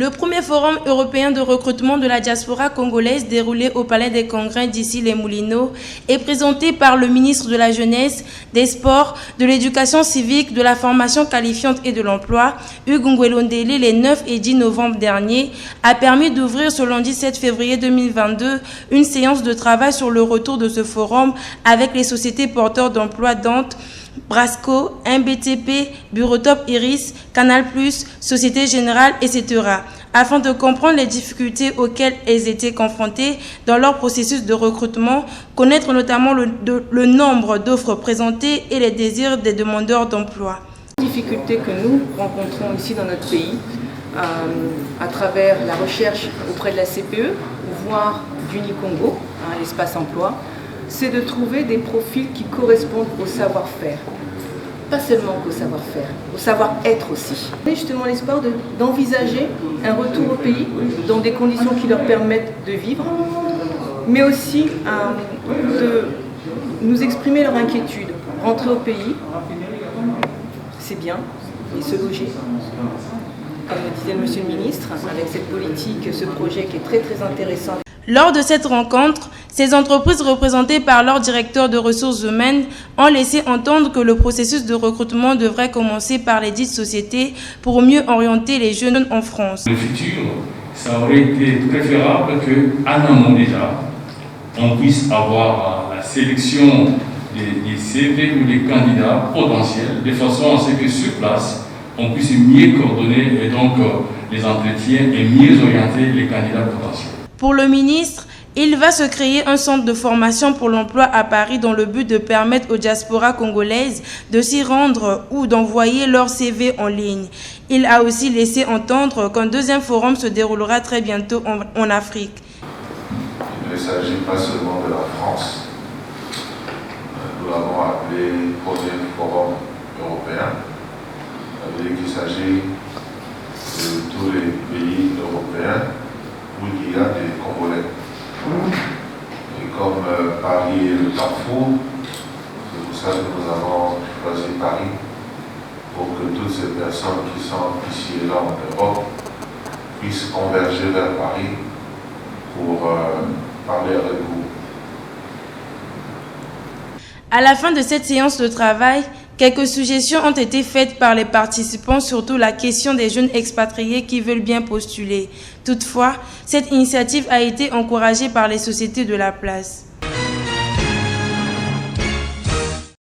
Le premier forum européen de recrutement de la diaspora congolaise déroulé au Palais des Congrès d'Issy-les-Moulineaux est présenté par le ministre de la Jeunesse, des Sports, de l'Éducation civique, de la formation qualifiante et de l'Emploi, Hugues Ngwelondele, les 9 et 10 novembre dernier, a permis d'ouvrir ce lundi 7 février 2022 une séance de travail sur le retour de ce forum avec les sociétés porteurs d'emploi Dante, Brasco, MBTP, Bureau-Top Iris, Canal+, Société Générale, etc. afin de comprendre les difficultés auxquelles elles étaient confrontées dans leur processus de recrutement, connaître notamment le nombre d'offres présentées et les désirs des demandeurs d'emploi. Les difficultés que nous rencontrons ici dans notre pays, à travers la recherche auprès de la CPE, voire d'Unicongo, l'espace emploi, c'est de trouver des profils qui correspondent au savoir-faire. Pas seulement qu'au savoir-faire, au savoir-être aussi. J'ai justement l'espoir d'envisager un retour au pays dans des conditions qui leur permettent de vivre, mais aussi de nous exprimer leur inquiétude. Rentrer au pays, c'est bien, et se loger. Comme le disait Monsieur le Ministre, avec cette politique, ce projet qui est très très intéressant. Lors de cette rencontre, ces entreprises représentées par leur directeur de ressources humaines ont laissé entendre que le processus de recrutement devrait commencer par les dites sociétés pour mieux orienter les jeunes en France. Le futur, ça aurait été préférable qu'en amont déjà, on puisse avoir la sélection des CV ou des candidats potentiels, de façon à ce que sur place, on puisse mieux coordonner et donc les entretiens et mieux orienter les candidats potentiels. Pour le ministre, il va se créer un centre de formation pour l'emploi à Paris dans le but de permettre aux diasporas congolaises de s'y rendre ou d'envoyer leur CV en ligne. Il a aussi laissé entendre qu'un deuxième forum se déroulera très bientôt en Afrique. Il ne s'agit pas seulement de la France. Nous l'avons appelé premier forum européen. Ça veut dire qu'il s'agit de tous les pays européens où il y a des Congolais. Et comme Paris est le carrefour, c'est pour ça que nous avons choisi Paris, pour que toutes ces personnes qui sont ici et là en Europe puissent converger vers Paris pour parler avec vous. À la fin de cette séance de travail, quelques suggestions ont été faites par les participants, surtout la question des jeunes expatriés qui veulent bien postuler. Toutefois, cette initiative a été encouragée par les sociétés de la place.